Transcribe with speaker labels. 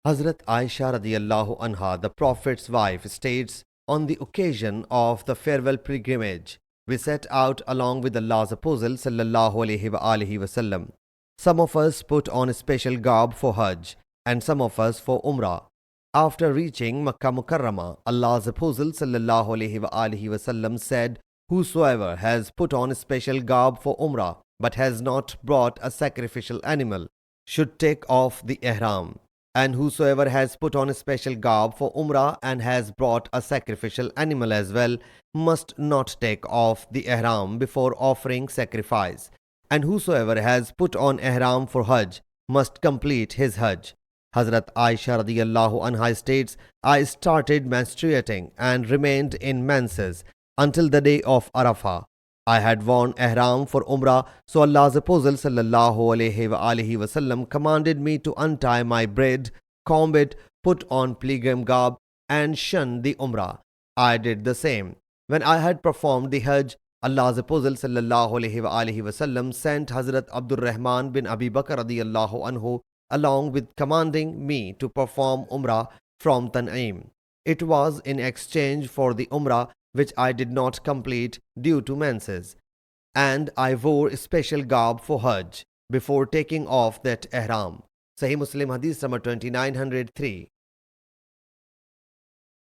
Speaker 1: Hazrat Aisha radiyallahu anha, the Prophet's wife, states, on the occasion of the farewell pilgrimage, we set out along with Allah's Apostle sallallahu alaihi wasallam. Some of us put on a special garb for Hajj and some of us for Umrah. After reaching Makkah Mukarramah, Allah's Apostle sallallahu alaihi wasallam said, whosoever has put on a special garb for Umrah but has not brought a sacrificial animal should take off the ihram. And whosoever has put on a special garb for Umrah and has brought a sacrificial animal as well must not take off the ihram before offering sacrifice. And whosoever has put on ihram for Hajj must complete his Hajj. Hazrat Aisha radiyallahu anha states, I started menstruating and remained in menses until the day of Arafah. I had worn ihram for Umrah, so Allah's Apostle sallallahu alaihi wasallam commanded me to untie my braid, comb it, put on pilgrim garb, and shun the Umrah. I did the same. When I had performed the Hajj, Allah's Apostle sallallahu alaihi wasallam sent Hazrat Abdul Rahman bin Abi Bakr radiyallahu anhu along with commanding me to perform Umrah from Tan'im. It was in exchange for the Umrah which I did not complete due to menses, and I wore a special garb for Hajj before taking off that ihram. Sahih Muslim Hadees number 2903.